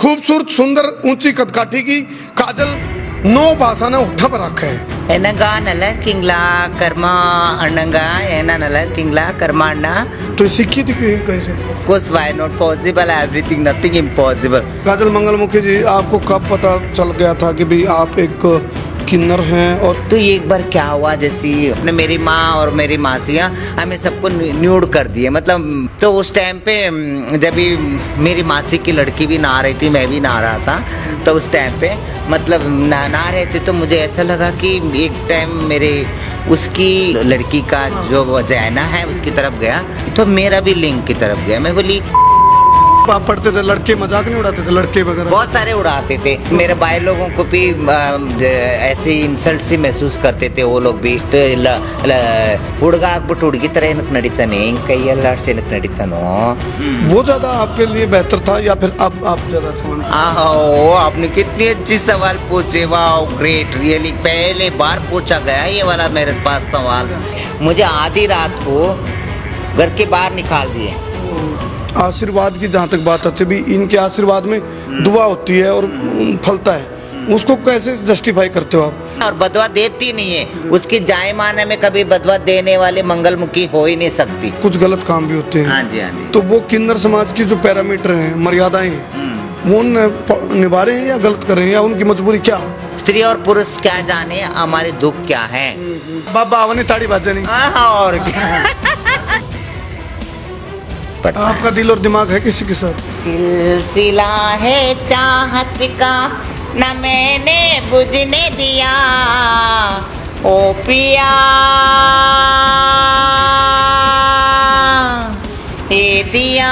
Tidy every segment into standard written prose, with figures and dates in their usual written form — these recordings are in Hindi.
खूबसूरत सुंदर ऊंची कदकाठी की काजल 9 भाषा ने उठा पर रखा है. என்னங்க நல்லா இருக்கீங்களா கர்மா அண்ணங்க என்ன நல்லா இருக்கீங்களா கர்மா அண்ணா तो सीखी थी कैसे? कुछ why not possible everything nothing impossible Kajal Mangalmukhi ji, आपको कब पता चल गया था कि भाई आप एक किन्नर हैं? और तो ये एक बार क्या हुआ जैसी अपने मेरी माँ और मेरी मासियाँ हमें सबको न्यूड कर दिए मतलब तो उस टाइम पे जब भी मेरी मासी की लड़की भी नहा रही थी मैं भी नहा रहा था तो उस टाइम पे मतलब नहा रहे थे तो मुझे ऐसा लगा कि एक टाइम मेरे उसकी लड़की का जो वजाइना है उसकी तरफ गया तो मेरा भी लिंग की तरफ गया. मैं बोली आप पढ़ते थे लड़के मजाक नहीं उड़ाते थे लड़के वगैरह? बहुत सारे उड़ाते थे मेरे भाई लोगों को भी ऐसे इंसल्ट सी महसूस करते थे वो लोग भी तो ಹುಡುಗ ಆಗ್ಬಿಟ್ಟು ಹುಡುಗಿ ತರ ಏನಕ್ಕೆ ನಡೀತಾನೆ ಹಿಂಗ್ ಕೈಯಲ್ಲಾಡ್ಸಿ ಏನಕ್ಕೆ ನಡೀತಾನೋ वो ज्यादा आपके लिए बेहतर था या फिर अब आप ज्यादा अच्छा मानते आओ आपने कितनी अच्छी सवाल पूछे वाओ ग्रेट रियली पहले बार पूछा गया ये वाला मेरे पास सवाल. मुझे आधी रात को घर के बाहर निकाल दिए. आशीर्वाद की जहाँ तक बात आती है भी इनके आशीर्वाद में दुआ होती है और फलता है, उसको कैसे जस्टिफाई करते हो आप? और बदवा देती नहीं है उसकी जायमाने में कभी बदवा देने वाले मंगलमुखी हो ही नहीं सकती. कुछ गलत काम भी होते हैं. हाँ जी हाँ जी. तो वो किन्नर समाज की जो पैरामीटर हैं, मर्यादाएं हैं, वो निभा रहे हैं या गलत कर रहे हैं या उनकी मजबूरी क्या? स्त्री और पुरुष क्या जाने हमारे दुख क्या है. बाबा आवनी ताड़ी बाजा नहीं. और क्या आपका दिल और दिमाग है किसी के साथ? सिलसिला है चाहत का न मैंने बुझने दिया ओ पिया ये दिया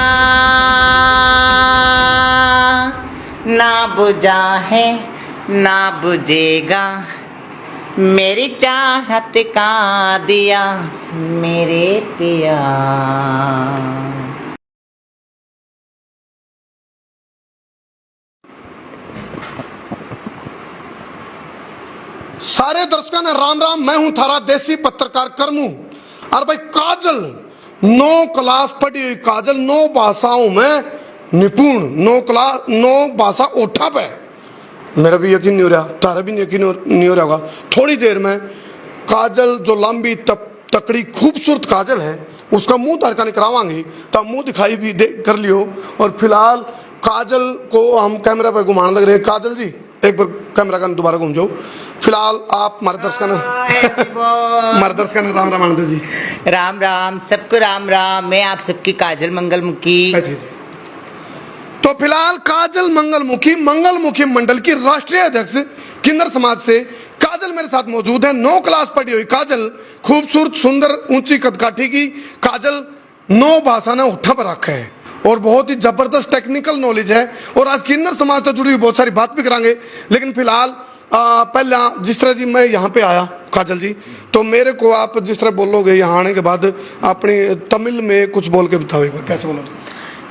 ना बुझा है ना बुझेगा मेरी चाहत का दिया मेरे पिया. सारे दर्शकों ने राम राम. मैं हूं थारा देसी पत्रकार करमू. और भाई काजल 9 क्लास पढ़ी हुई काजल 9 भाषाओं में निपुण 9 भाषा ओठा पे. मेरा भी यकीन नहीं हो रहा, तारा भी यकीन नहीं हो रहा होगा. थोड़ी देर में काजल जो लंबी तकड़ी खूबसूरत काजल है उसका मुंह तारका करावांगी तो मुंह दिखाई भी कर लियो. और फिलहाल काजल को हम कैमरा पे घुमाने लग रहे हैं. काजल जी एक बार कैमरा का दोबारा घूम जाओ. फिलहाल आप हमारे दर्शकों ने राम राम आनंद जी. राम राम सबको राम राम. मैं आप सबकी काजल मंगलमुखी. तो फिलहाल काजल मंगलमुखी मंडल की राष्ट्रीय अध्यक्ष किन्नर समाज से काजल मेरे साथ मौजूद है. 9 क्लास पढ़ी हुई काजल खूबसूरत सुंदर ऊंची कदकाठी की काजल 9 भाषा ने उठा पर रखा है और बहुत ही जबरदस्त टेक्निकल नॉलेज है. और आज किन्नर समाज से जुड़ी हुई बहुत सारी बात भी करांगे. लेकिन फिलहाल पहले जिस तरह जी मैं यहाँ पे आया काजल जी तो मेरे को आप जिस तरह बोलोगे यहाँ आने के बाद अपनी तमिल में कुछ बोल के बताओ एक बार कैसे बोलो.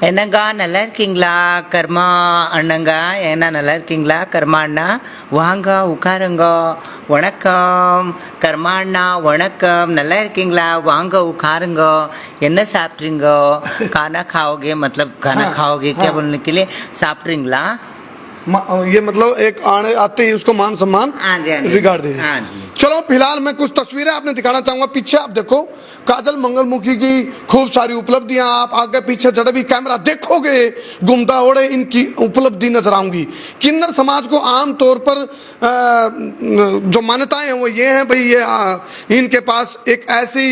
என்னங்க நல்லா இருக்கீங்களா கர்மா அண்ணங்க என்ன நல்லா இருக்கீங்களா கர்மா அண்ணா வாங்க உட்காருங்க வணக்கம் கர்மா அண்ணா வணக்கம் நல்லா இருக்கீங்களா வாங்க உட்காருங்க என்ன சாப்பிட்றீங்க खाना खाओगे मतलब खाना खाओगे क्या बोलने के लिए साப்பிட்றீங்களா ये मतलब एक आने आते ही उसको मान सम्मान रिगार्ड दे. चलो फिलहाल मैं कुछ तस्वीरें आपने दिखाना चाहूंगा. पीछे आप देखो काजल मंगलमुखी की खूब सारी उपलब्धियां. आप आगे पीछे जब भी कैमरा देखोगे गुमदा ओढ़े इनकी उपलब्धि नजर आऊंगी. किन्नर समाज को आमतौर पर जो मान्यताएं हैं वो ये हैं भाई ये इनके पास एक ऐसी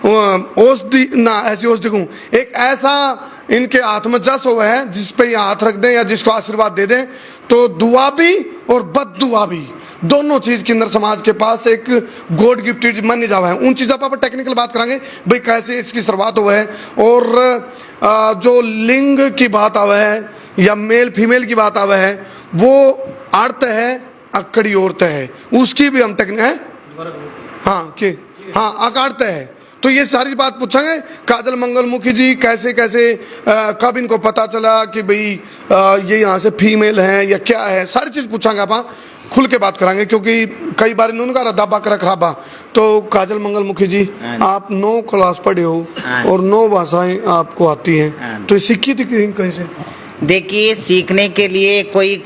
औषधि ना ऐसी औषधि कहूं एक ऐसा इनके हाथ में जस हुआ है जिस पे ये हाथ रख दें या जिसको आशीर्वाद दे दें तो दुआ भी और बददुआ भी दोनों चीज किन्नर समाज के पास एक गॉड गिफ्टेड मानी जावा है. उन चीजों पर टेक्निकल बात करेंगे भाई कैसे इसकी शुरुआत हुआ है. और जो लिंग की बात आवा है या मेल फीमेल की बात आवा है वो अर्थ है अकड़ी औरत है उसकी भी हम टेक्निक है हाँ अकार्थ है. तो ये सारी बात पूछेंगे काजल मंगलमुखी जी कैसे कैसे कब इनको पता चला कि भाई ये यहाँ से फीमेल है या क्या है सारी चीज पूछेंगे. आप खुल के बात कराएंगे क्योंकि कई बार इन्होंने कहा दाबा कर खराबा. तो काजल मंगलमुखी जी आप 9 क्लास पढ़े हो और 9 भाषाएं आपको आती हैं तो सीखी थी कहीं से? देखिए, सीखने के लिए कोई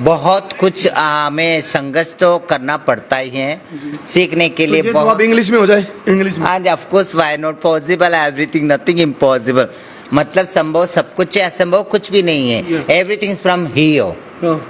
बहुत कुछ हमें संघर्ष तो करना पड़ता ही है सीखने के लिए। तो बहुत अब इंग्लिश में हो जाए, इंग्लिश में। हाँ, of course, why not, possible everything, nothing impossible. मतलब संभव सब कुछ है, असंभव कुछ भी नहीं है। Everything from here,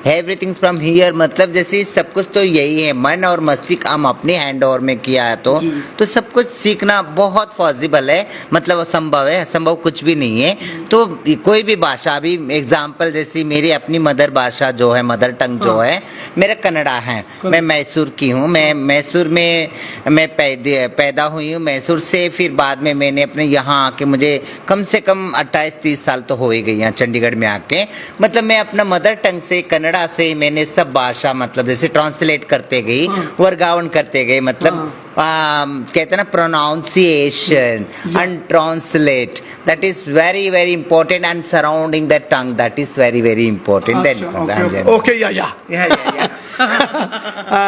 everything from here, मतलब जैसे सब कुछ तो यही है। मन और मस्तिष्क हम अपने हैंड ओवर में किया है तो सब कुछ सीखना बहुत पॉसिबल है, मतलब संभव है, असंभव कुछ भी नहीं है। तो कोई भी भाषा, अभी एग्जाम्पल जैसे मेरी अपनी मदर भाषा जो है, मदर टंग जो है मेरा कन्नड़ा है। मैं मैसूर की हूँ, मैं मैसूर में मैं पैदा हुई हूँ। मैसूर से फिर बाद में मैंने अपने यहाँ आके, मुझे कम से कम 28-30 साल तो हो ही गई यहाँ चंडीगढ़ में आके। मतलब मैं अपना मदर टंग से, कन्नड़ा से मैंने सब भाषा मतलब जैसे ट्रांसलेट करते गई, वर्गावन करते गए, मतलब कहते हैं ना pronunciation and translate, that is very very important, and surrounding that tongue, that is very very important. Okay, या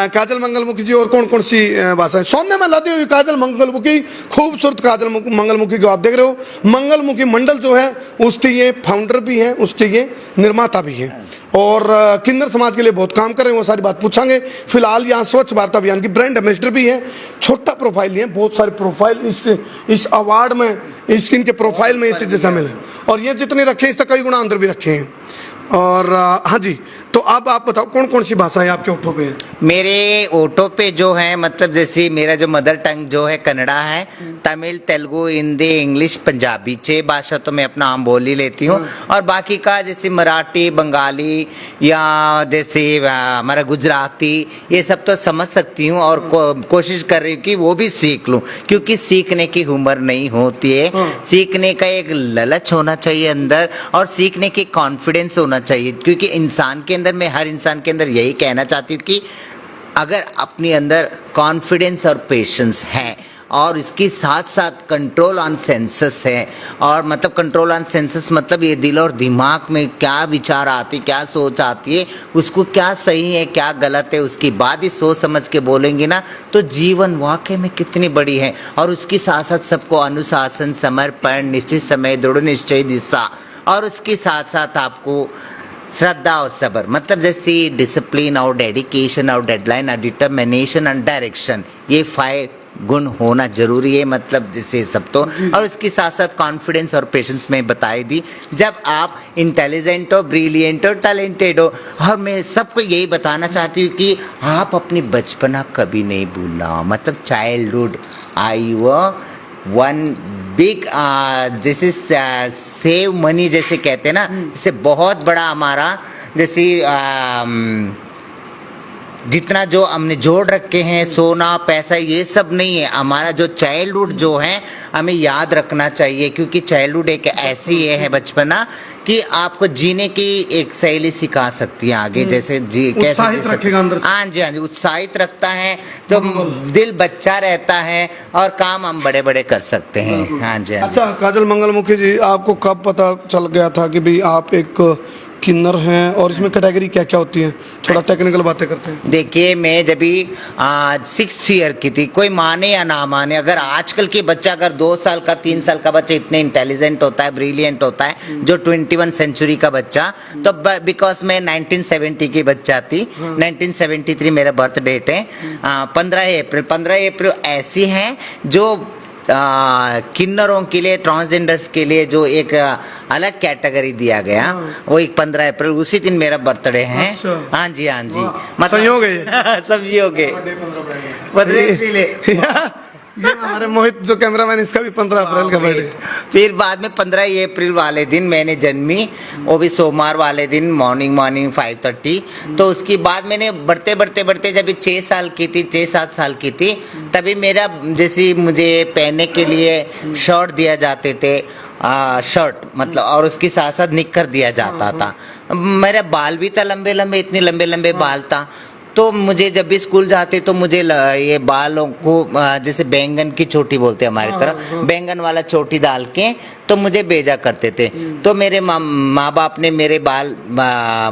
काजल मंगलमुखी जी, और कौन कौन सी भाषाएं सोने में लाती हुई काजल मंगलमुखी, खूबसूरत काजल मंगलमुखी को आप देख रहे हो। मंगलमुखी मंडल जो है उसके ये फाउंडर भी हैं, उसके ये निर्माता भी हैं, और किन्नर समाज के लिए बहुत काम कर रहे हैं, वो सारी बात पूछांगे। फिलहाल यहाँ स्वच्छ भारत अभियान की ब्रांड एम्बेसडर भी है। छोटा प्रोफाइल है, बहुत सारे प्रोफाइल इस अवार्ड में, इस इनके प्रोफाइल में ये चीजें शामिल है, और ये जितने रखे इससे कई गुना अंदर भी रखे हैं। और हाँ जी, तो अब आप बताओ कौन कौन सी भाषाएं आपके ओठों पे हैं? मेरे ओठों पे जो है, मतलब जैसे मेरा जो मदर टंग जो है कन्नड़ा है, तमिल, तेलुगु, हिंदी, इंग्लिश, पंजाबी, 6 भाषा तो मैं अपना आम बोल ही लेती हूँ। और बाकी का जैसे मराठी, बंगाली, या जैसे हमारा गुजराती, ये सब तो समझ सकती हूँ, और कोशिश कर रही हूँ कि वो भी सीख लूँ, क्योंकि सीखने की उम्र नहीं होती है। सीखने का एक ललच होना चाहिए अंदर, और सीखने की कॉन्फिडेंस होना चाहिए, क्योंकि इंसान के अंदर, मैं हर इंसान के अंदर यही कहना चाहती हूँ कि अगर अपने अंदर कॉन्फिडेंस और पेशेंस है, और इसके साथ साथ कंट्रोल ऑन सेंसस है, और मतलब कंट्रोल ऑन सेंसस मतलब ये दिल और दिमाग में क्या विचार आती, क्या सोच आती है, उसको क्या सही है क्या गलत है, उसकी बाद ही सोच समझ के बोलेंगे ना, तो जीवन वाकई में कितनी बड़ी है। और उसके साथ साथ सबको अनुशासन, समर्पण, निश्चित समय, दृढ़ निश्चय, दिशा, और उसके साथ साथ आपको श्रद्धा और सब्र, मतलब जैसे डिसिप्लिन और डेडिकेशन और डेडलाइन और डिटर्मिनेशन और डायरेक्शन, ये 5 गुण होना जरूरी है, मतलब जैसे सब तो। और उसके साथ साथ कॉन्फिडेंस और पेशेंस में बताई दी। जब आप इंटेलिजेंट हो, ब्रिलियंट हो, टैलेंटेड हो, और मैं सबको यही बताना चाहती हूँ कि आप अपनी बचपना कभी नहीं भूलना, मतलब चाइल्डहुड आई वन बिग, जैसे सेव मनी जैसे कहते हैं ना, जैसे बहुत बड़ा हमारा, जैसे जितना जो हमने जोड़ रखे हैं, सोना पैसा ये सब नहीं है, हमारा जो चाइल्डहुड जो है हमें याद रखना चाहिए, क्योंकि चाइल्डहुड एक ऐसी है बचपना कि आपको जीने की एक शैली सिखा सकती है आगे, जैसे जी कैसे जी सकते। हाँ जी, हाँ जी, उत्साहित रखता है, तो दिल बच्चा रहता है, और काम हम बड़े बड़े कर सकते हैं। हाँ जी, हाँ जी। अच्छा काजल मंगलमुखी जी, आपको कब पता चल गया था कि भाई आप एक किन्नर हैं, और इसमें कैटेगरी क्या क्या होती है, थोड़ा टेक्निकल बातें करते हैं। देखिए, मैं जब भी 6th ईयर की थी, कोई माने या ना माने, अगर आजकल के बच्चा, अगर 2 साल का 3 साल का बच्चा इतने इंटेलिजेंट होता है, ब्रिलियंट होता है, जो 21 सेंचुरी का बच्चा, तो बिकॉज मैं 1970 की बच्चा थी, 1973 मेरा बर्थ डेट है, 15 अप्रैल ऐसी है जो किन्नरों के लिए, ट्रांसजेंडर्स के लिए जो एक अलग कैटेगरी दिया गया, वो एक 15 अप्रैल, उसी दिन मेरा बर्थडे है। हाँ जी, हाँ जी, मतलब संयोग है, संयोग है, 15 अप्रैल है। ये हमारे मोहित जो कैमरामैन, इसका भी 15 अप्रैल का बर्थडे। फिर बाद में 15 अप्रैल वाले दिन मैंने जन्मी, वो भी सोमवार वाले दिन, मॉर्निंग 5:30। तो उसके बाद मैंने बढ़ते जब 6 साल की थी, 6-7 साल की थी, तभी मेरा जैसे मुझे पहनने के लिए शर्ट दिया जाते थे, शर्ट मतलब, और उसके साथ साथ निक्कर दिया जाता था। मेरा बाल भी था लंबे लंबे, इतने लंबे लंबे बाल था, तो मुझे जब भी स्कूल जाते तो मुझे ये बालों को जैसे बैंगन की चोटी बोलते हैं हमारी तरफ, बैंगन वाला चोटी डाल के तो मुझे भेजा करते थे। तो मेरे माँ बाप ने मेरे बाल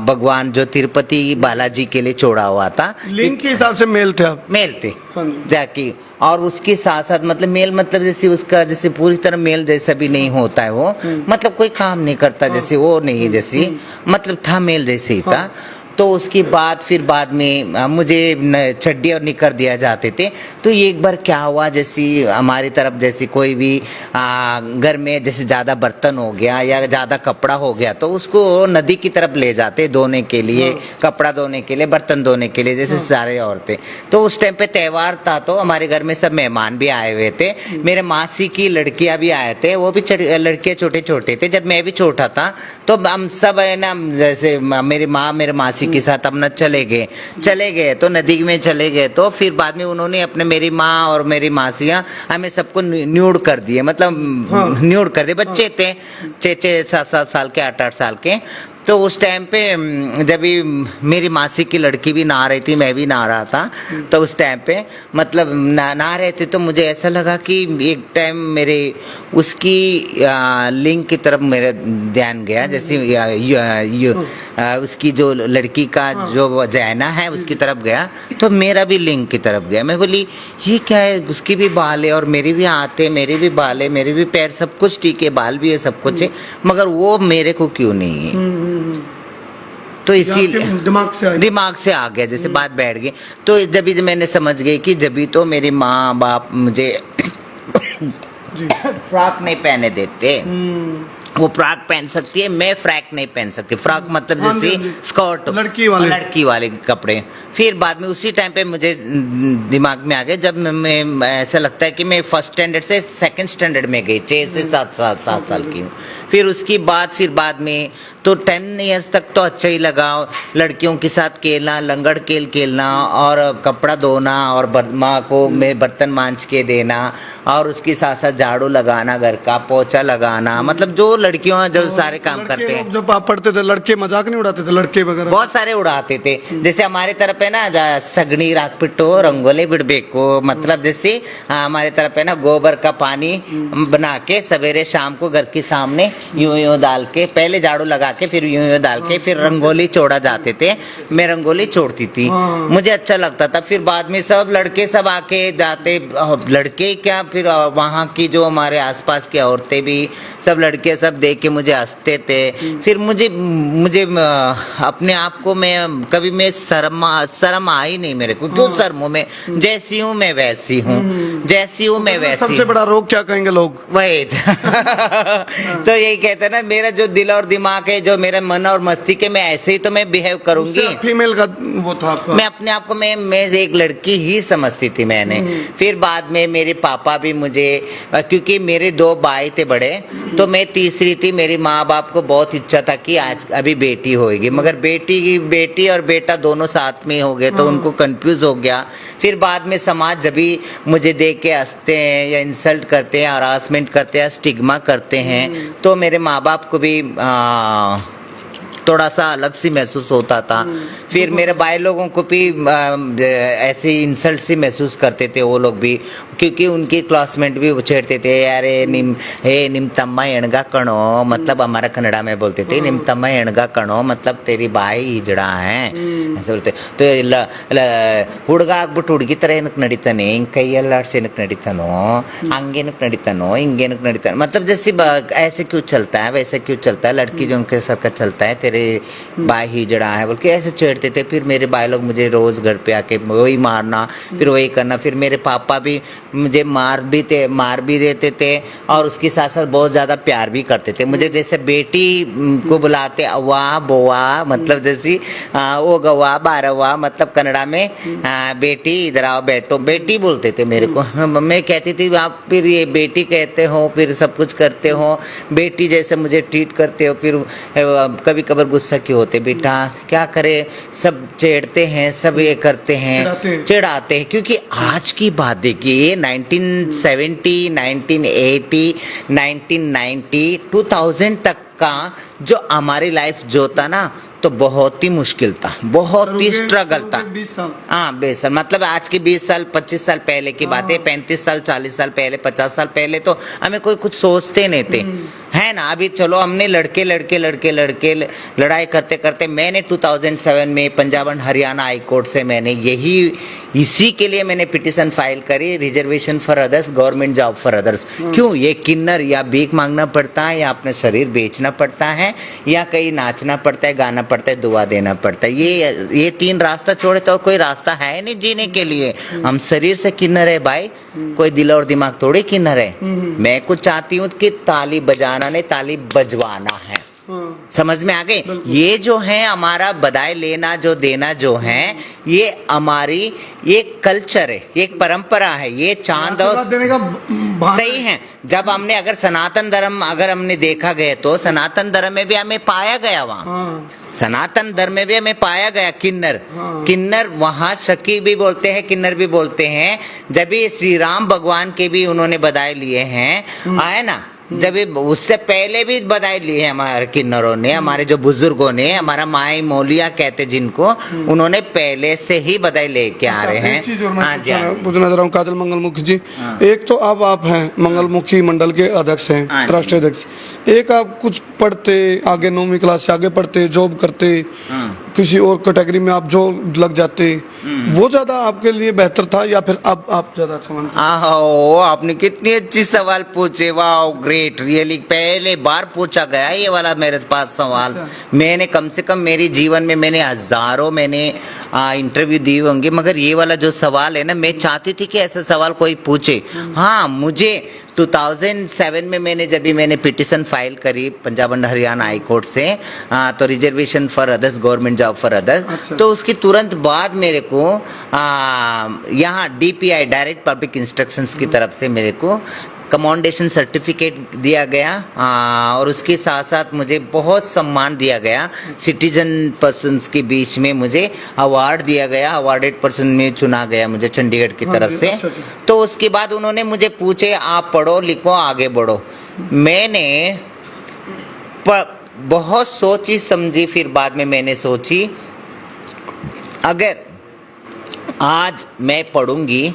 भगवान जो तिरुपति बालाजी के लिए छोड़ा हुआ था, लिंग के हिसाब से मेल थे आप? मेल थे, जाके और उसके साथ साथ मतलब मेल मतलब जैसे उसका जैसे पूरी तरह मेल जैसा भी नहीं होता है वो, मतलब कोई काम नहीं करता जैसे वो नहीं है जैसे, मतलब था मेल जैसे ही था। तो उसके बाद फिर बाद में मुझे चड्डी और निकर दिया जाते थे। तो एक बार क्या हुआ, जैसे हमारी तरफ जैसे कोई भी घर में जैसे ज़्यादा बर्तन हो गया या ज़्यादा कपड़ा हो गया तो उसको नदी की तरफ ले जाते धोने के लिए, कपड़ा धोने के लिए, बर्तन धोने के लिए, जैसे सारे औरतें। तो उस टाइम पे त्यौहार था तो हमारे घर में सब मेहमान भी आए हुए थे, मेरे मासी की लड़कियां भी आए थे, वो भी लड़के छोटे छोटे थे। जब मैं भी छोटा था तो हम सब है ना, जैसे मेरी माँ मेरे मासी के साथ अपना चले गए तो नदी में चले गए। तो फिर बाद में उन्होंने अपने, मेरी माँ और मेरी मासियाँ हमें सबको न्यूड कर दिए, मतलब न्यूड कर दिए। बच्चे थे 6-6, 7-7 साल के, 8-8 साल के। तो उस टाइम पे जब भी मेरी मासी की लड़की भी नहा रही थी, मैं भी नहा रहा था, तो उस टाइम पे मतलब नहा रहे थे तो मुझे ऐसा लगा कि एक टाइम मेरे उसकी लिंग की तरफ मेरा ध्यान गया, जैसे उसकी जो लड़की का जो वजाइना है उसकी तरफ गया, तो मेरा भी लिंग की तरफ गया। मैं बोली ये क्या है, उसकी भी बाल है और मेरी भी हाथ है, मेरे भी बाल है, मेरे भी पैर, सब कुछ ठीक है, बाल भी है, सब कुछ है, मगर वो मेरे को क्यों नहीं है। तो इसीलिए दिमाग से आ गया, जैसे बात बैठ गई। तो जब भी मैंने समझ गई कि जब भी तो मेरी माँ बाप मुझे फ्रॉक नहीं पहने देते, वो फ्रॉक पहन सकती है, मैं फ्रॉक नहीं पहन सकती। फ्रॉक मतलब जैसे स्कर्ट, लड़की वाले कपड़े। फिर बाद में उसी टाइम पे मुझे दिमाग में आ गया, जब मैं ऐसा लगता है कि मैं फर्स्ट स्टैंडर्ड से सेकंड स्टैंडर्ड में गई, 6 से 7 साल की हूँ। फिर उसकी बाद में तो 10 इयर्स तक तो अच्छा ही लगा, लड़कियों के साथ खेलना, लंगड़ खेलना और कपड़ा धोना और माँ को मैं बर्तन मांज के देना और उसके साथ साथ झाड़ू लगाना, घर का पोछा लगाना, मतलब जो लड़कियों जो सारे काम करते हैं। जब आप पढ़ते थे लड़के मजाक नहीं उड़ाते थे? लड़के वगैरह बहुत सारे उड़ाते थे। जैसे हमारे तरफ है ना सगनी राख पिटो रंगोली बिड़बेको, मतलब जैसे हमारे तरफ है ना गोबर का पानी बना के सवेरे शाम को घर के सामने यूं डाल के, पहले झाड़ू लगा के फिर यूं डाल के फिर रंगोली छोड़ा जाते थे। मैं रंगोली छोड़ती थी, मुझे अच्छा लगता था। फिर बाद में सब लड़के सब आके जाते, लड़के क्या फिर वहाँ की जो हमारे आसपास की औरतें भी सब लड़के सब देख के मुझे हंसते थे। फिर मुझे अपने आप को मैं कभी मैं शर्म आई नहीं मेरे को, क्यों शर्म में, जैसी हूँ मैं वैसी हूँ, जैसी हूँ मैं वैसी। सबसे बड़ा रोग क्या कहेंगे लोग? वही तो यही कहते हैं ना, मेरा जो दिल और दिमाग है, जो मेरा मन और मस्ती के, मैं ऐसे ही तो मैं बिहेव करूंगी। फीमेल का वो था आपका? मैं अपने आप को मैं एक लड़की ही समझती थी मैंने। फिर बाद में मेरे पापा भी मुझे, क्योंकि मेरे 2 भाई थे बड़े, तो मैं तीसरी थी। मेरी माँ बाप को बहुत इच्छा था कि आज अभी बेटी होएगी, मगर बेटी और बेटा दोनों साथ में हो गए, तो उनको कंफ्यूज हो गया। फिर बाद में समाज जब भी मुझे देख के हंसते हैं या इंसल्ट करते हैं, हरासमेंट करते हैं, स्टिग्मा करते हैं, तो मेरे माँ बाप को भी थोड़ा सा अलग सी महसूस होता था। फिर मेरे भाई लोगों को भी ऐसे इंसल्ट सी महसूस करते थे वो लोग भी, क्योंकि उनके क्लासमेट भी छेड़ते थे, अरे निम तम्मा एणगा कणो, मतलब हमारा कन्नड़ा में बोलते थे, निम तम्मा एणगा कणो, मतलब तेरी बाई हिजड़ा है, ऐसे बोलते। तो हुड़गा ಆಗ್ಬಿಟ್ಟು ಹುಡುಗಿ ತರ ಏನಕ್ಕೆ ನಡೀತಾನೆ, ಹಿಂಗೆ ಕೈಯಲ್ಲಾಡ್ಸಿ ಏನಕ್ಕೆ ನಡೀತಾನೋ, ಹಂಗೇನಕ್ಕೆ ನಡೀತಾನೋ, ಹಿಂಗೇನಕ್ಕೆ ನಡೀತಾನೋ, मतलब जैसे ऐसे क्यों चलता है, वैसे क्यों चलता है, लड़की जो उनके सबका चलता है, तेरे बाई हिजड़ा है बोल के ऐसे छेड़ते थे। फिर मेरे भाई लोग मुझे रोज घर पे आके वही मारना, फिर वही करना। फिर मेरे पापा भी मुझे मार भी देते थे और उसके साथ साथ बहुत ज़्यादा प्यार भी करते थे मुझे। जैसे बेटी को बुलाते अव्वा बोवा, मतलब जैसी वो गवा बारवा, मतलब कन्नड़ा में बेटी इधर आओ बैठो, बेटी बोलते थे मेरे को। मैं कहती थी आप फिर ये बेटी कहते हो, फिर सब कुछ करते हो, बेटी जैसे मुझे ट्रीट करते हो। फिर कभी कभार गुस्सा क्यों होते, बेटा क्या करे, सब छेड़ते हैं, सब ये करते हैं, चिढ़ाते हैं। क्योंकि आज की बात देखिए, 1970, 1980, 1990, 2000 तक का जो हमारी लाइफ जो था ना, तो बहुत ही मुश्किल था, बहुत ही स्ट्रगल था। 20 साल, हाँ 20 साल, मतलब आज की 20 साल 25 साल पहले की बात है, 35 साल 40 साल पहले, 50 साल पहले तो हमें कोई कुछ सोचते नहीं थे, है ना। अभी चलो हमने लड़के लड़ाई करते करते मैंने 2007 में Punjab and Haryana high court से मैंने इसी के लिए मैंने पिटीशन फाइल करी, reservation for others, government job for others. क्यों? ये किन्नर या भीख मांगना पड़ता है, या अपने शरीर बेचना पड़ता है, या कहीं नाचना पड़ता है, गाना पड़ता है, दुआ देना पड़ता है। ये 3 रास्ता छोड़े तो कोई रास्ता है नहीं जीने के लिए। हम शरीर से किन्नर है भाई, कोई दिल और दिमाग थोड़ी किन्नर है। मैं कुछ चाहती हूँ कि ताली बजाना नहीं, ताली बजवाना है। समझ में आ गए? ये जो है हमारा बधाई लेना जो देना जो है, ये हमारी एक कल्चर है, एक परंपरा है। ये चांद और देने का सही है। जब हमने अगर सनातन धर्म अगर हमने देखा गया तो सनातन धर्म में भी हमें पाया गया, वहाँ सनातन धर्म में भी हमें पाया गया किन्नर वहाँ शकी भी बोलते हैं, किन्नर भी बोलते हैं। जब भी श्री राम भगवान के भी उन्होंने बधाई लिए हैं, आए ना, जब उससे पहले भी बधाई ली है हमारे किन्नरों ने, हमारे जो बुजुर्गों ने, हमारा माई मोलिया कहते जिनको, उन्होंने पहले से ही बधाई लेके आ रहे हैं। पूछना चाह रहा हूँ काजल मंगलमुखी जी, एक तो अब आप हैं मंगलमुखी मंडल के अध्यक्ष हैं, राष्ट्रीय अध्यक्ष। एक आप कुछ पढ़ते आगे 9वीं क्लास से आगे पढ़ते, जॉब करते, किसी और कैटेगरी में आप जो लग जाते, वो ज्यादा आपके लिए बेहतर था या फिर अब आप ज्यादा अच्छा मानते? आपने कितनी अच्छी सवाल पूछे, वाह ग्रेट, रियली पहले बार पूछा गया ये वाला मेरे पास सवाल। मैंने कम से कम मेरे जीवन में मैंने हजारों इंटरव्यू दिए होंगे, मगर ये वाला जो सवाल है ना, मैं चाहती थी कि ऐसा सवाल कोई पूछे। हाँ, मुझे 2007 में मैंने पिटीशन फाइल करी Punjab and Haryana high court से, तो reservation for others, government job for others. तो उसकी तुरंत बाद मेरे को यहाँ DPI डायरेक्ट पब्लिक इंस्ट्रक्शंस की तरफ से मेरे को कमेंडेशन सर्टिफिकेट दिया गया, और उसके साथ साथ मुझे बहुत सम्मान दिया गया। सिटीजन पर्सन्स के बीच में मुझे अवार्ड दिया गया, अवार्डेड पर्सन में चुना गया मुझे चंडीगढ़ की तरफ से। तो उसके बाद उन्होंने मुझे पूछे आप पढ़ो लिखो आगे बढ़ो। मैंने बहुत सोची समझी, फिर बाद में मैंने सोची अगर आज मैं पढ़ूंगी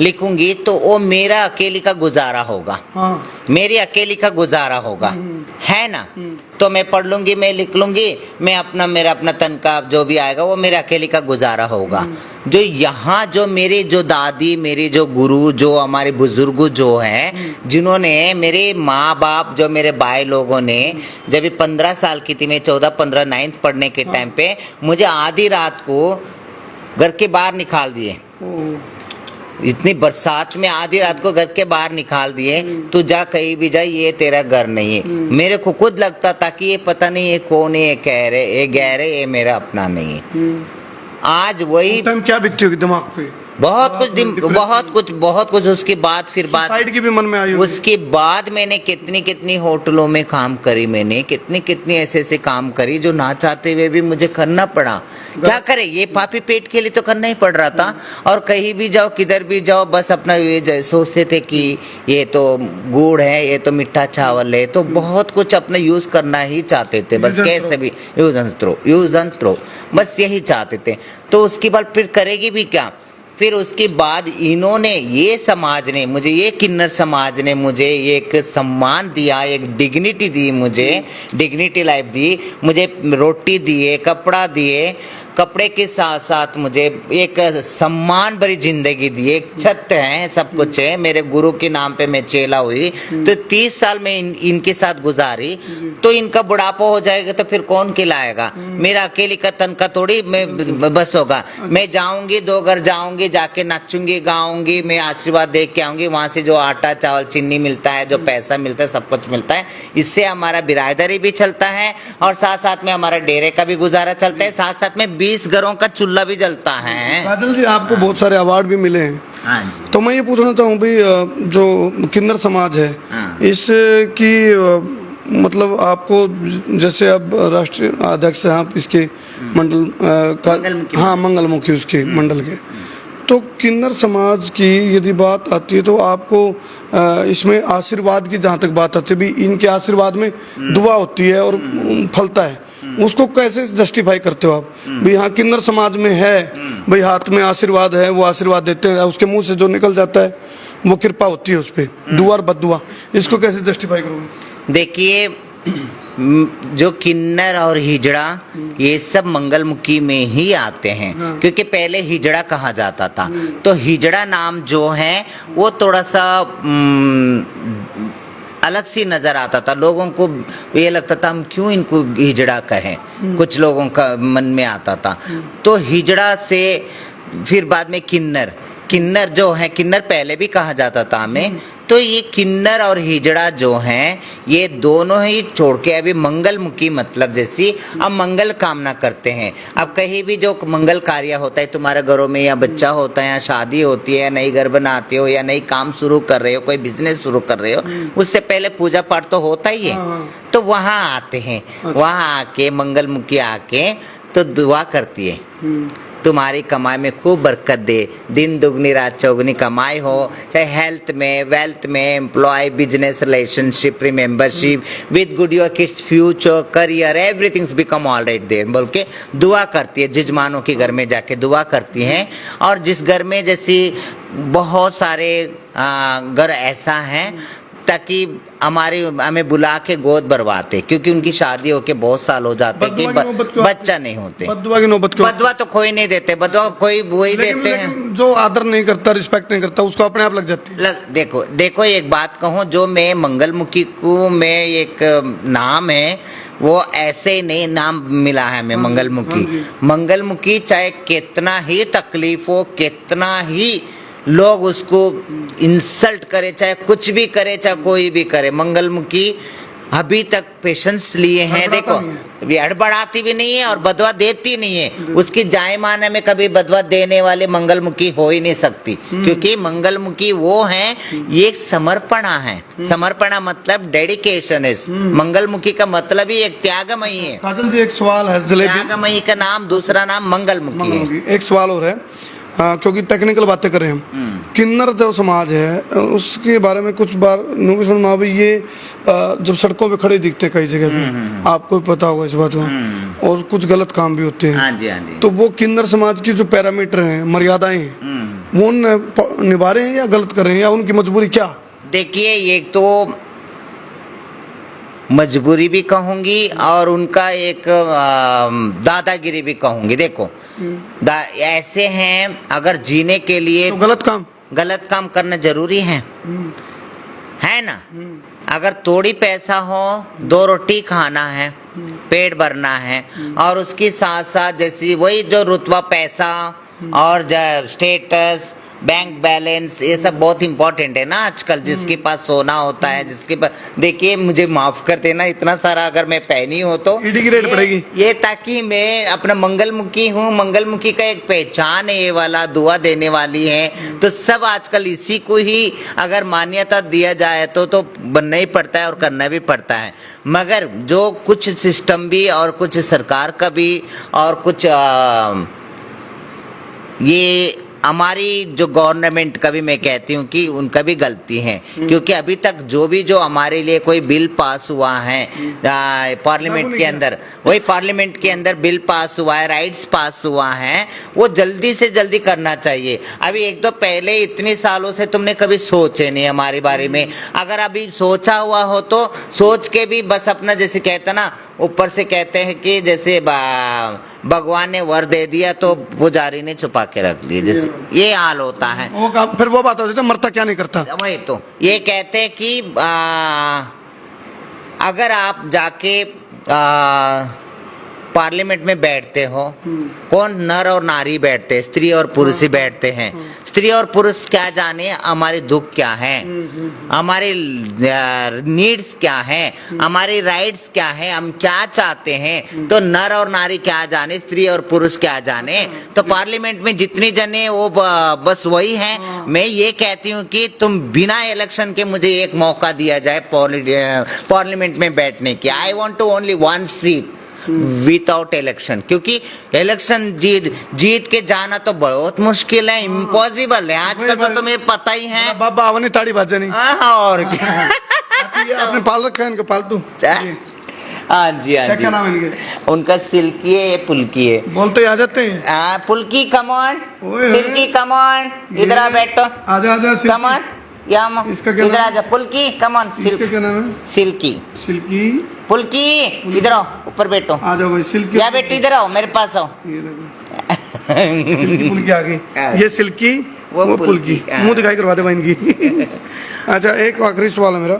लिखूंगी तो वो मेरा अकेली का गुजारा होगा, मेरी अकेली का गुजारा होगा, है ना। तो मैं पढ़ लूंगी, मैं लिख लूंगी, मैं मेरा अपना तनख्वाह जो भी आएगा वो मेरा अकेली का गुजारा होगा। जो यहाँ जो मेरे जो दादी, मेरे जो गुरु, जो हमारे बुजुर्ग जो हैं, जिन्होंने मेरे माँ बाप, जो मेरे भाई लोगों ने, जब 15 साल की थी मैं, 14-15 9th पढ़ने के टाइम पे मुझे आधी रात को घर के बाहर निकाल दिए। इतनी बरसात में आधी रात को घर के बाहर निकाल दिए, तू जा कहीं भी जा, ये तेरा घर नहीं है। मेरे को खुद लगता था कि ये पता नहीं ये कौन है, ये कह रहे, ये गह रहे, ये मेरा अपना नहीं है। आज वही टाइम क्या बीतती होगी दिमाग पे? बहुत कुछ। उसके बाद फिर साइड की भी मन में आई। उसके बाद मैंने कितनी होटलों में काम करी, मैंने कितनी ऐसे काम करी जो ना चाहते हुए भी मुझे करना पड़ा। क्या करे, ये पापी पेट के लिए तो करना ही पड़ रहा था। और कहीं भी जाओ, किधर भी जाओ, बस अपना ये सोचते थे कि ये तो गुड़ है, ये तो मीठा चावल है, तो बहुत कुछ अपना यूज करना ही चाहते थे। बस कैसे भी यूज एंड थ्रो, बस यही चाहते थे। तो उसके बाद फिर करेगी भी क्या? फिर उसके बाद इन्होंने, ये समाज ने मुझे, ये किन्नर समाज ने मुझे एक सम्मान दिया, एक डिग्निटी दी, मुझे डिग्निटी लाइफ दी, मुझे रोटी दिए, कपड़ा दिए, कपड़े के साथ साथ मुझे एक सम्मान भरी जिंदगी दी, एक छत है, सब कुछ है। मेरे गुरु के नाम पे मैं चेला हुई, तो 30 साल में इनके साथ गुजारी। तो इनका बुढ़ापा हो जाएगा तो फिर कौन खिलाएगा? मेरा अकेली का तनख्वाह थोड़ी मैं बस होगा। मैं जाऊंगी, 2 घर जाऊंगी, जाके नाचूंगी, गाऊंगी, मैं आशीर्वाद दे के आऊंगी। वहां से जो आटा चावल चीनी मिलता है, जो पैसा मिलता है, सब कुछ मिलता है। इससे हमारा बिरादरी भी चलता है, और साथ साथ में हमारा डेरे का भी गुजारा चलता है, साथ साथ में 20 घरों का चूल्हा भी जलता है। काजल जी, आपको बहुत सारे अवार्ड भी मिले हैं। हाँ जी। तो मैं ये पूछना चाहूँ भी, जो किन्नर समाज है, इसकी मतलब आपको, जैसे अब राष्ट्रीय अध्यक्ष हैं आप इसके मंडल का, हाँ मंगलमुखी उसके मंडल के, तो किन्नर समाज की यदि बात आती है तो आपको इसमें आशीर्वाद की जहाँ तक बात आती है भी, इनके आशीर्वाद में दुआ होती है और फलता है, उसको कैसे जस्टिफाई करते हो आप भी? हाँ किन्नर समाज में है भाई, हाथ में आशीर्वाद है, वो आशीर्वाद देते हैं, उसके मुंह से जो निकल जाता है वो कृपा होती है उस पर, दुआ और बद्दुआ, इसको कैसे जस्टिफाई करोगे? देखिए जो किन्नर और हिजड़ा ये सब मंगलमुखी में ही आते हैं। क्योंकि पहले हिजड़ा कहा जाता था, तो हिजड़ा नाम जो है वो थोड़ा सा अलग सी नजर आता था। लोगों को ये लगता था हम क्यों इनको हिजड़ा कहें, कुछ लोगों का मन में आता था। तो हिजड़ा से फिर बाद में किन्नर, किन्नर जो है, किन्नर पहले भी कहा जाता था हमें। तो ये किन्नर और हिजड़ा जो हैं ये दोनों ही छोड़ के अभी मंगलमुखी मतलब जैसी अब मंगल कामना करते हैं। अब कहीं भी जो मंगल कार्य होता है तुम्हारे घरों में, या बच्चा होता है, या शादी होती है, या नई घर बनाते हो, या नई काम शुरू कर रहे हो, कोई बिजनेस शुरू कर रहे हो, उससे पहले पूजा पाठ तो होता ही है। तो वहाँ आते हैं, वहाँ आके मंगलमुखी आके तो दुआ करती है तुम्हारी कमाई में खूब बरकत दे, दिन दुगनी रात चौगनी कमाई हो, चाहे हेल्थ में, वेल्थ में, employ, business, relationship, membership, with good your kids future, career, everythings become all right there बोल के दुआ करती है। जजमानों के घर में जाके दुआ करती हैं। और जिस घर में जैसी बहुत सारे घर ऐसा है ताकि हमें बुला के गोद भरवाते, क्योंकि उनकी शादी होके बहुत साल हो जाते कि बच्चा नहीं होते। बदुआ की नौबत क्यों? बदुआ तो कोई नहीं देते, बदुआ कोई वही देते हैं जो आदर नहीं करता, रिस्पेक्ट नहीं करता, उसको अपने आप लग जाती है। देखो एक बात कहूँ, जो मैं मंगलमुखी को मैं एक नाम है वो ऐसे ही नहीं नाम मिला है हमें मंगलमुखी। मंगलमुखी चाहे कितना ही तकलीफ हो, कितना ही लोग उसको इंसल्ट करे, चाहे कुछ भी करे, चाहे कोई भी करे, मंगलमुखी अभी तक पेशेंस लिए हैं। देखो ये हड़बड़ाती भी नहीं है और बदवा देती नहीं है। उसकी जायमाने में कभी बदवा देने वाले मंगलमुखी हो ही नहीं सकती, क्योंकि मंगलमुखी वो है, ये एक समर्पणा है। समर्पणा मतलब डेडिकेशन है। मंगलमुखी का मतलब ही एक त्यागमयी है। काजल जी एक सवाल है, त्यागमयी का नाम, दूसरा नाम मंगलमुखी है। एक सवाल और है, क्योंकि टेक्निकल बातें करें हम, किन्नर जो समाज है उसके बारे में कुछ बार न्यूज़ में भी ये जब सड़कों पे खड़े दिखते कई जगह पे, आपको पता होगा इस बात का, और कुछ गलत काम भी होते हैं। हाँ जी, हाँ जी। तो वो किन्नर समाज की जो पैरामीटर हैं, मर्यादाएं हैं, वो निभा रहे हैं या गलत कर रहे हैं, या उनकी मजबूरी क्या? देखिए ये तो मजबूरी भी कहूंगी और उनका एक दादागिरी भी कहूंगी। देखो ऐसे हैं, अगर जीने के लिए तो गलत काम करना जरूरी है ना। अगर थोड़ी पैसा हो, 2 रोटी खाना है, पेट भरना है, और उसके साथ साथ जैसी वही जो रुतबा, पैसा और स्टेटस, बैंक बैलेंस, ये सब बहुत इंपॉर्टेंट है ना आजकल। जिसके पास सोना होता है, जिसके पास, देखिए मुझे माफ कर देना, इतना सारा अगर मैं पहनी हो तो ईडी की रेट पड़ेगी ये, ताकि मैं अपना मंगलमुखी हूँ, मंगलमुखी का एक पहचान है ये वाला, दुआ देने वाली है। तो सब आजकल इसी को ही अगर मान्यता दिया जाए तो बनना ही पड़ता है और करना भी पड़ता है। मगर जो कुछ सिस्टम भी और कुछ सरकार का भी और कुछ ये हमारी जो गवर्नमेंट का भी मैं कहती हूँ कि उनका भी गलती है। क्योंकि अभी तक जो हमारे लिए कोई बिल पास हुआ है पार्लियामेंट के अंदर, वही पार्लियामेंट के अंदर बिल पास हुआ है, राइट्स पास हुआ है, वो जल्दी से जल्दी करना चाहिए। अभी 1-2 पहले इतने सालों से तुमने कभी सोचे नहीं हमारे बारे में। अगर अभी सोचा हुआ हो तो सोच के भी बस अपना, जैसे कहते ना, ऊपर से कहते हैं कि जैसे भगवान ने वर दे दिया तो पुजारी ने छुपा के रख लिया, जैसे ये हाल होता है। फिर वो बात होती है मरता क्या नहीं करता। वही तो ये कहते हैं कि अगर आप जाके पार्लियामेंट में बैठते हो, कौन नर और नारी बैठते हैं, स्त्री और पुरुष ही बैठते हैं। स्त्री और पुरुष क्या जाने हमारे दुख क्या है, हमारे नीड्स क्या है, हमारी राइट्स क्या है, हम क्या चाहते हैं। तो नर और नारी क्या जाने, स्त्री और पुरुष क्या जाने। तो पार्लियामेंट में जितने जने वो बस वही हैं। मैं ये कहती हूँ कि तुम बिना इलेक्शन के मुझे एक मौका दिया जाए पार्लियामेंट में बैठने की। I want to only 1 seat without election, क्योंकि इलेक्शन जीत के जाना तो बहुत मुश्किल है, इम्पॉसिबल है आजकल। तो तुम्हें पता ही है। बाबा आवनी ताड़ी बाजे नहीं। और क्या आपने पाल रखा है इनको पालतू? हाँ जी, हाँ जी। क्या नाम है इनके? उनका सिल्की है, ये पुल्की है। बोलते आ जाते हैं। Pulki come on, Silky come on, इधर आ बैठो, आजा आजा, कम ऑन। यम इसका क्या इधर नाम? आ जा पुलकी कम ऑन इसका क्या नाम है? Silky silky. पुलकी इधर आओ ऊपर बैठो आ जाओ भाई सिल्की। या बेटी इधर आओ मेरे पास आओ ये देखो सिल्की पुल्की आ गई। ये सिल्की वो वो पुल्की, पुल्की। मुंह दिखाई करवा दे भाई इनकी। अच्छा एक आखिरी सवाल है मेरा।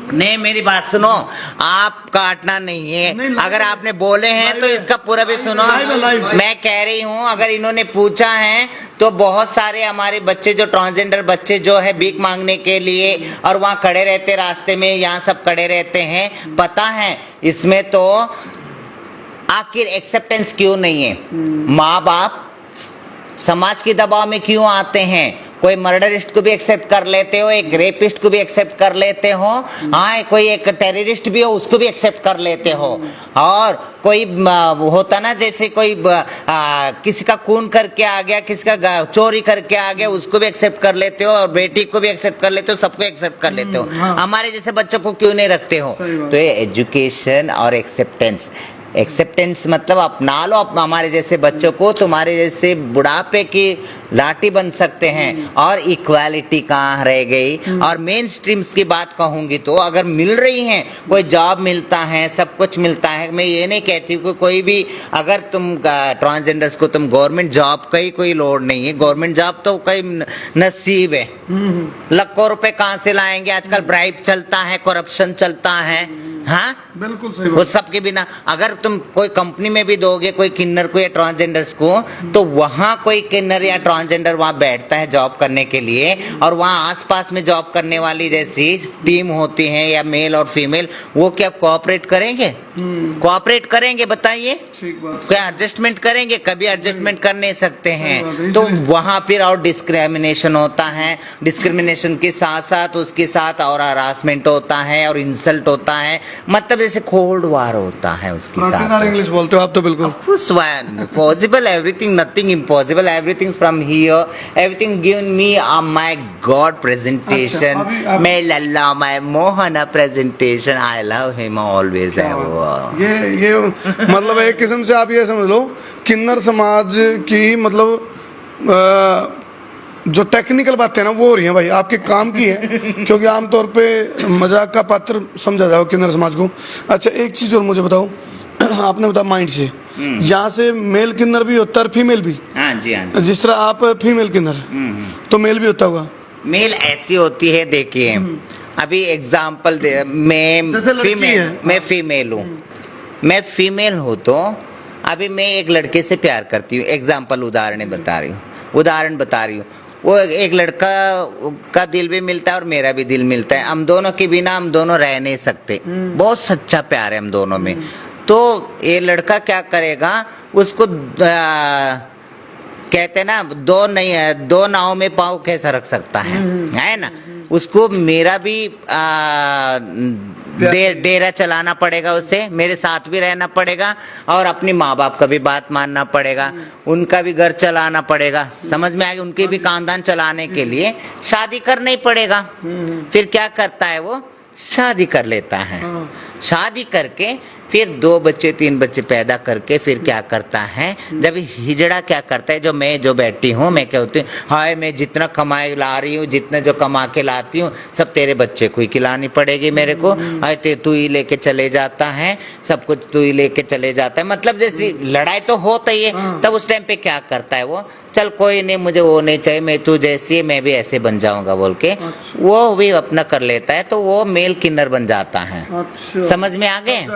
नहीं मेरी बात सुनो, आप काटना नहीं है। नहीं, अगर आपने बोले हैं तो इसका पूरा भी सुनो। लाइव। मैं कह रही हूँ अगर इन्होंने पूछा है तो बहुत सारे हमारे बच्चे जो ट्रांसजेंडर बच्चे जो है भीख मांगने के लिए और वहाँ खड़े रहते रास्ते में, यहाँ सब खड़े रहते हैं, पता है इसमें तो आखिर एक्सेप्टेंस क्यों नहीं है? माँ बाप समाज के दबाव में क्यों आते हैं? कोई मर्डरिस्ट को भी एक्सेप्ट कर लेते हो, एक रेपिस्ट को भी एक्सेप्ट कर लेते हो, हाँ कोई एक टेररिस्ट भी हो उसको भी एक्सेप्ट कर लेते हो, और कोई होता ना जैसे कोई किसी का खून करके आ गया, किसी का चोरी करके आ गया उसको भी एक्सेप्ट कर लेते हो, और बेटी को भी एक्सेप्ट कर लेते हो, सबको एक्सेप्ट कर लेते हो। हमारे जैसे बच्चों को क्यों नहीं रखते हो? तो ये एजुकेशन और एक्सेप्टेंस मतलब अपना लो हमारे जैसे बच्चों को, तुम्हारे जैसे बुढ़ापे की लाठी बन सकते हैं। और इक्वालिटी कहाँ रह गई? और मेन स्ट्रीम्स की बात कहूंगी तो अगर मिल रही हैं, कोई जॉब मिलता है, सब कुछ मिलता है, मैं ये नहीं कहती हूँ कि कोई भी अगर तुम ट्रांसजेंडर्स को तुम गवर्नमेंट जॉब का ही कोई लोड नहीं है, गवर्नमेंट जॉब तो कई नसीब है, लाखों रुपए कहाँ से लाएंगे? आजकल ब्राइब चलता है, करप्शन चलता है, हाँ बिल्कुल सही वो सबके बिना अगर तुम कोई कंपनी में भी दोगे कोई किन्नर को या ट्रांसजेंडर्स को, तो वहाँ कोई किन्नर या ट्रांसजेंडर वहाँ बैठता है जॉब करने के लिए, और वहाँ आसपास में जॉब करने वाली जैसी टीम होती है या मेल और फीमेल, वो क्या कोऑपरेट करेंगे? कोऑपरेट करेंगे? बताइए, क्या एडजस्टमेंट करेंगे? कभी एडजस्टमेंट कर नहीं सकते हैं। तो वहाँ फिर और डिस्क्रिमिनेशन होता है, डिस्क्रिमिनेशन के साथ साथ उसके साथ और हरासमेंट होता है और इंसल्ट होता है, मतलब जैसे कोल्ड वार होता है उसके साथ। इंग्लिश बोलते हो आप तो बिल्कुल। Possible everything, nothing impossible, everything from here, everything given me my God presentation, मैं Lalla my Mohan presentation, I love him always. ये मतलब एक किस्म से आप ये समझ लो किन्नर समाज की मतलब जो टेक्निकल बातें हैं ना वो हो रही हैं भाई, आपके काम की है, क्योंकि आमतौर पे मजाक का पात्र समझा जाओ किन्नर समाज को। अच्छा एक चीज और मुझे बताओ, आपने बताया माइंड से, यहाँ से मेल किन्नर भी होता है और फीमेल भी? हाँ जी, हाँ जी। जिस तरह आप फीमेल किन्नर तो मेल भी होता होगा? मेल ऐसी होती है, देखिए अभी एग्जाम्पल मैं फीमेल हूँ, मैं फीमेल हूँ तो अभी मैं एक लड़के से प्यार करती हूँ, एग्जाम्पल उदाहरण बता रही हूँ, वो एक लड़का का दिल भी मिलता है और मेरा भी दिल मिलता है, हम दोनों के बिना हम दोनों रह नहीं सकते, बहुत सच्चा प्यार है हम दोनों में। तो ये लड़का क्या करेगा, उसको कहते ना दो नाव में पाँव कैसा रख सकता है ना? उसको मेरा भी डेरा चलाना पड़ेगा, उसे मेरे साथ भी रहना पड़ेगा, और अपनी माँ बाप का भी बात मानना पड़ेगा, उनका भी घर चलाना पड़ेगा, समझ में आएगा? उनके भी खानदान चलाने के लिए शादी करना ही पड़ेगा। फिर क्या करता है वो? शादी कर लेता है। शादी करके फिर 2 बच्चे 3 बच्चे पैदा करके फिर क्या करता है, जब हिजड़ा क्या करता है, जो बैठी हूँ मैं कहती हूँ, हाय मैं जितना कमाई ला रही हूँ, जितना जो कमा के लाती हूँ सब तेरे बच्चे को ही खिलानी पड़ेगी मेरे को, हाय तू ही लेके चले जाता है, सब कुछ तू ही लेके चले जाता है, मतलब जैसी लड़ाई तो होता ही है। तब उस टाइम पे क्या करता है वो, चल कोई नहीं मुझे वो नहीं चाहिए, मैं तू जैसी है मैं भी ऐसे बन जाऊंगा बोल के वो भी अपना कर लेता है, तो वो मेल किन्नर बन जाता है। समझ में आ गए?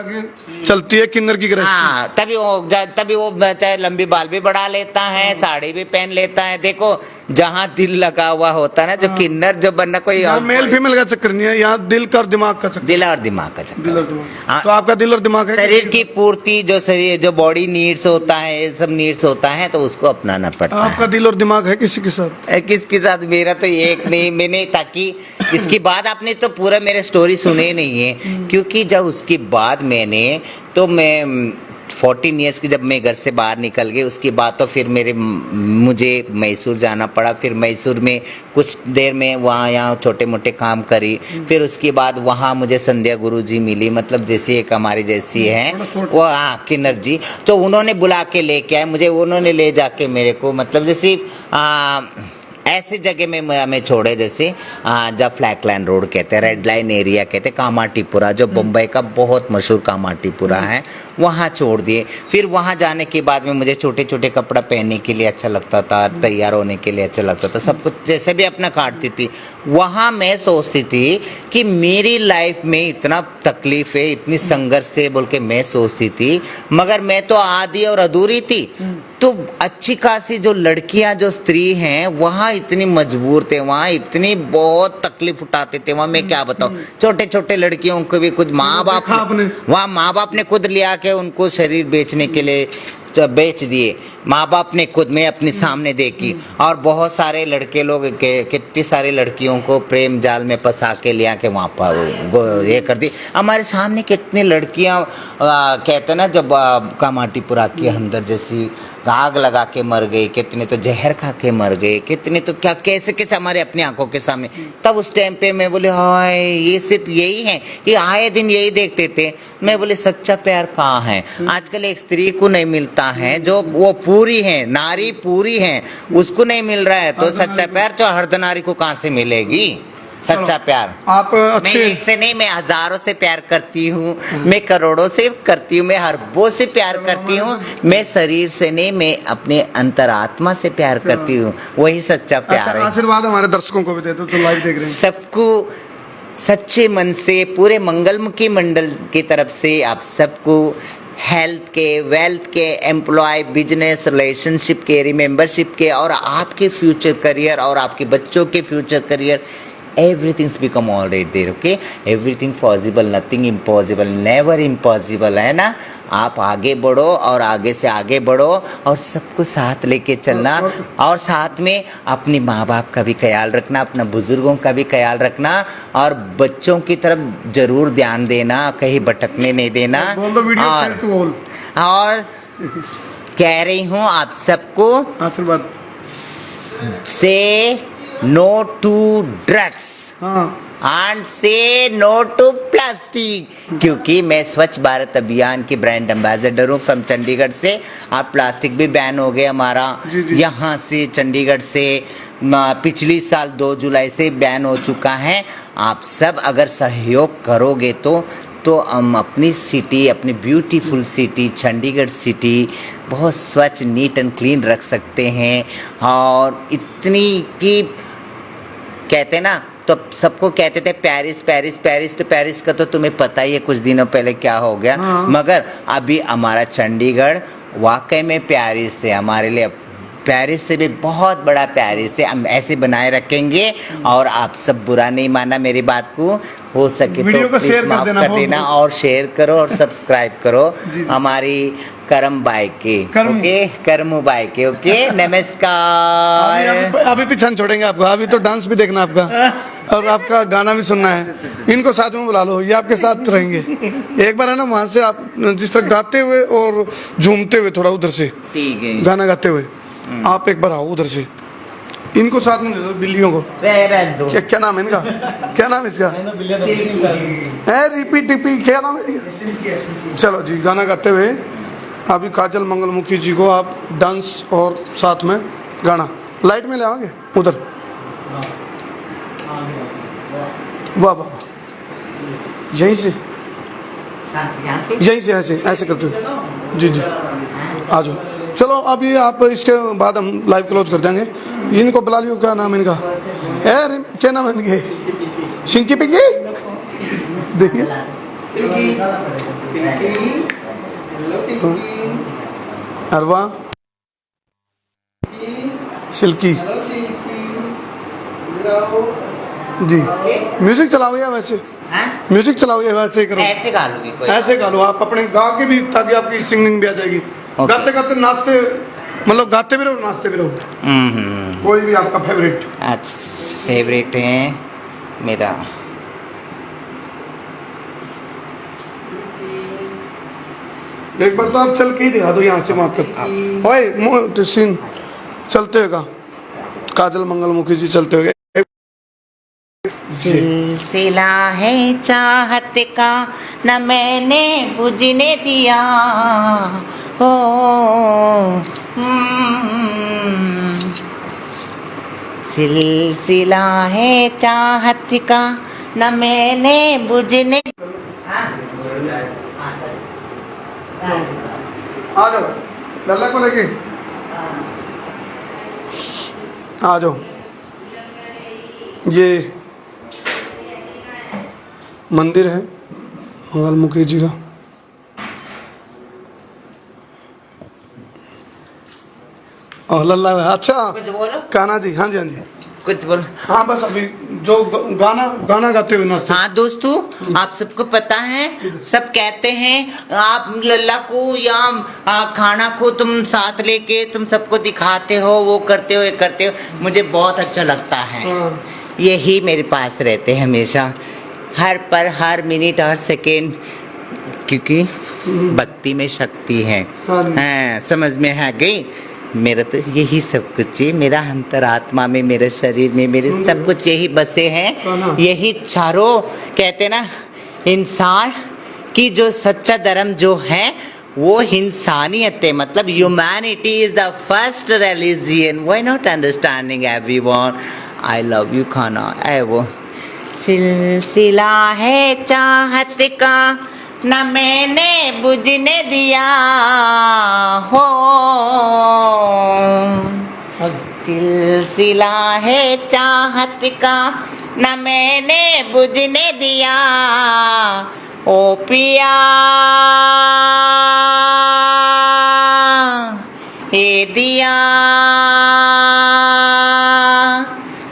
चलती है किन्नर की गृहस्थी। हाँ, तभी वो चाहे लंबी बाल भी बढ़ा लेता है, साड़ी भी पहन लेता है। देखो जहाँ दिल लगा हुआ होता है ना, जो किन्नर जो बनना कोई मेल फीमेल का चक्कर नहीं है, यहाँ दिल का और दिमाग का चक्कर। दिल और दिमाग का चक्कर। तो आपका दिल और दिमाग है, शरीर की पूर्ति जो बॉडी नीड्स होता है, ये सब नीड्स होता है, तो उसको अपनाना पड़ता है। आपका दिल और दिमाग है किसी के साथ? किसके साथ? मेरा तो एक नहीं, मैंने ताकि इसके बाद आपने तो पूरा मेरे स्टोरी सुने नहीं है, क्योंकि जब उसके बाद मैं 14 ईयर्स की जब मैं घर से बाहर निकल गई, उसके बाद तो फिर मुझे मैसूर जाना पड़ा। फिर मैसूर में कुछ देर में वहाँ यहाँ छोटे मोटे काम करी। फिर उसके बाद वहाँ मुझे संध्या गुरु जी मिली, मतलब जैसी एक हमारी जैसी है वो, हाँ किन्नर जी। तो उन्होंने बुला के लेके आए मुझे, उन्होंने ले जाके मेरे को मतलब जैसे ऐसे जगह में हमें छोड़े, जैसे जब फ्लैग लाइन रोड कहते हैं, रेड लाइन एरिया कहते हैं, कामाटीपुरा जो मुंबई का बहुत मशहूर कामाटीपुरा है, वहाँ छोड़ दिए। फिर वहाँ जाने के बाद में मुझे छोटे छोटे कपड़ा पहनने के लिए अच्छा लगता था, तैयार होने के लिए अच्छा लगता था, सब कुछ जैसे भी अपना काटती थी। वहाँ मैं सोचती थी कि मेरी लाइफ में इतना तकलीफ है, इतनी संघर्ष है बोल के मैं सोचती थी, मगर मैं तो आधी और अधूरी थी। तो अच्छी खासी जो लड़कियां, जो स्त्री हैं, वहाँ इतनी मजबूर थे, वहाँ इतनी बहुत तकलीफ उठाते थे। वहाँ मैं क्या बताऊँ, छोटे छोटे लड़कियों को भी कुछ माँ बाप, वहाँ माँ बाप ने खुद लिया के उनको शरीर बेचने के लिए बेच दिए, माँ बाप ने खुद, में अपने सामने देखी। और बहुत सारे लड़के लोग कितनी सारी लड़कियों को प्रेम जाल में फंसा के लिया के वहाँ पर ये कर दी। हमारे सामने कितनी लड़कियाँ कहते ना, जब कामाटीपुरा के अंदर जैसी आग लगा के मर गई, कितने तो जहर खा के मर गए, कितने तो क्या कैसे कैसे हमारे अपनी आंखों के सामने। तब उस टाइम पे मैं बोले हाय, ये सिर्फ यही है कि आए दिन यही देखते थे। मैं बोले सच्चा प्यार कहाँ है? आजकल एक स्त्री को नहीं मिलता है जो वो पूरी है, नारी पूरी है, उसको नहीं मिल रहा है, तो सच्चा प्यार जो अर्धनारी को कहाँ से मिलेगी? सच्चा प्यार आप अच्छे, मैं एक से नहीं, मैं हजारों से प्यार करती हूँ, मैं करोड़ों से करती हूँ, मैं अरबों से प्यार करती हूँ। मैं शरीर से नहीं, मैं अपने अंतरात्मा से प्यार करती हूँ, वही सच्चा प्यार है। आशीर्वाद हमारे दर्शकों को भी दे दो जो लाइव देख रहे हैं। सबको सच्चे मन से, पूरे मंगलमुखी मंडल की तरफ से आप सबको हेल्थ के, वेल्थ के, एम्प्लॉय, बिजनेस, रिलेशनशिप के, रिमेंबरशिप के, और आपके फ्यूचर करियर और आपके बच्चों के future career, everything's become already there, okay? Everything possible, nothing impossible, never impossible, है ना? आप आगे बढ़ो और आगे से आगे बढ़ो और सबको साथ लेके चलना, और साथ में अपने माँ बाप का भी ख्याल रखना, अपना बुजुर्गों का भी ख्याल रखना, और बच्चों की तरफ जरूर ध्यान देना, कहीं भटकने नहीं देना। और कह रही हूँ आप सबको आशीर्वाद, से नो टू ड्रग्स एंड से नो टू प्लास्टिक, क्योंकि मैं स्वच्छ भारत अभियान की ब्रांड एम्बेसडर हूँ फ्रॉम चंडीगढ़ से। आप प्लास्टिक भी बैन हो गए हमारा यहाँ से, चंडीगढ़ से पिछली साल 2 जुलाई से बैन हो चुका है। आप सब अगर सहयोग करोगे तो हम अपनी सिटी, अपनी ब्यूटीफुल सिटी चंडीगढ़ सिटी बहुत स्वच्छ, नीट एंड क्लीन रख सकते हैं। और इतनी कि कहते ना, तो सबको कहते थे पेरिस पेरिस पेरिस, तो पेरिस का तो तुम्हें पता ही है कुछ दिनों पहले क्या हो गया। मगर अभी हमारा चंडीगढ़ वाकई में पेरिस है हमारे लिए, पेरिस से भी बहुत बड़ा पेरिस है। हम ऐसे बनाए रखेंगे, और आप सब बुरा नहीं मानना मेरी बात को, हो सके तो प्लीज माफ कर देना, और शेयर करो और सब्सक्राइब करो हमारी करम बाई के, ओके, करमू बाई के, ओके। नमस्कार। अभी पीछे छोड़ेंगे आपको, अभी तो डांस भी देखना आपका और आपका गाना भी सुनना है। इनको साथ में बुला लो, ये आपके साथ रहेंगे। एक बार है ना, वहाँ से आप जिस तरह गाते हुए और झूमते हुए, थोड़ा उधर से ठीक है, गाना गाना गाते हुए आप एक बार आओ उधर से, इनको साथ में बिल्लियों को। क्या नाम है इनका, क्या नाम है इसका? रिपीट रिपीट, क्या नाम है? चलो जी, गाना गाते हुए अभी काजल मंगलमुखी जी को आप डांस और साथ में गाना लाइट में ले आओगे उधर। वाह वाह, यहीं से यहीं से ऐसे ऐसे करते हो जी जी, आ जाओ। चलो अभी आप, इसके बाद हम लाइव क्लोज कर देंगे। इनको बुला लियो, क्या नाम है इनका? क्या नाम है इनके? सिंकी पिंकी, देखिए अरवा, सिल्की जी। म्यूजिक चलाओगे या वैसे? म्यूजिक चलाओगे वैसे करो, ऐसे गा लूंगी कोई, ऐसे गा लो आप अपने गा के भी, ताकि आपकी सिंगिंग भी आ जाएगी। गाते गाते नाचते, मतलब गाते भी रहो नाचते भी रहो। कोई भी आपका फेवरेट? अच्छा, फेवरेट है मेरा एक बार तो आप चल के ही दिखा दो यहाँ से, वहाँ तक। ओए सीन चलते हुए का, काजल मंगलमुखी जी चलते हुए। सिलसिला है चाहत का न मैंने बुझने दिया हो, सिलसिला है चाहत का न मैंने बुझने आ जाओ लल्ला को लेके आ जाओ। ये मंदिर है मंगलमुखी जी का। और लल्ला अच्छा कुछ बोलो कान्हा जी। हाँ जी हाँ जी कुछ बोलो। हाँ बस अभी जो गाना गाते हुए नाचते। हाँ दोस्तों, आप सबको पता है, सब कहते हैं आप लल्ला को या खाना को तुम साथ लेके तुम सबको दिखाते हो, वो करते हो, ये करते हो, मुझे बहुत अच्छा लगता है। हाँ। यही मेरे पास रहते हैं हमेशा, हर पर, हर मिनट, हर सेकेंड, क्योंकि भक्ति में शक्ति है। हाँ, समझ में आ गई। मेरा तो यही सब कुछ है, मेरा अंतरात्मा में, मेरे शरीर में, मेरे सब कुछ यही बसे हैं। यही चारों कहते ना, इंसान की जो सच्चा धर्म जो है वो इंसानियत है, मतलब humanity is the first religion. Why not understanding everyone. I love you खाना। ऐ वो सिलसिला है चाहत का न मैंने बुझने दिया हो, सिलसिला है चाहत का न मैंने बुझने दिया, ओ पिया ये दिया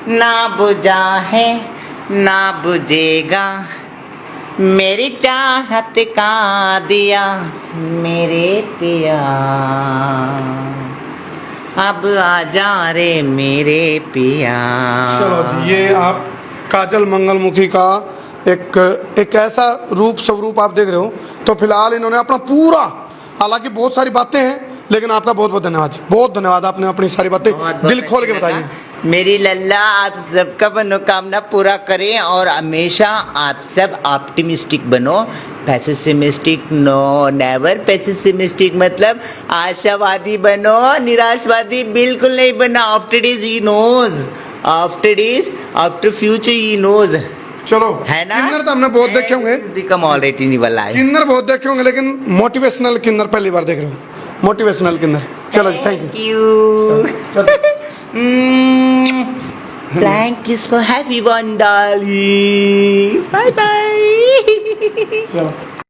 ना बुझा है ना बुझेगा, मेरी चाहत का दिया मेरे पिया, अब आ जा रे मेरे पिया। चलो जी, ये आप काजल मंगलमुखी का एक ऐसा रूप स्वरूप आप देख रहे हो। तो फिलहाल इन्होंने अपना पूरा, हालांकि बहुत सारी बातें हैं, लेकिन आपका बहुत बहुत धन्यवाद, बहुत धन्यवाद। आपने अपनी सारी बातें दिल खोल के बताई। मेरी लल्ला आप सबका मनोकामना पूरा करें और हमेशा आप सब ऑप्टिमिस्टिक बनो। पेसिमिस्टिक नो, नेवर पेसिमिस्टिक, मतलब आशावादी बनो, निराशवादी बिल्कुल नहीं बना। After is he knows, after is after future he knows. चलो है ना। किन्नर तो हमने बहुत देखे होंगे, बिकम ऑलरेडी नहीं वाला है। किन्नर बहुत देखे होंगे, लेकिन मोटिवेशनल किन्नर पहली बार देख रहे हो। मोटिवेशनल किन्नर। चलो thank you. Flying kiss for everyone, darling. Bye bye. चलो।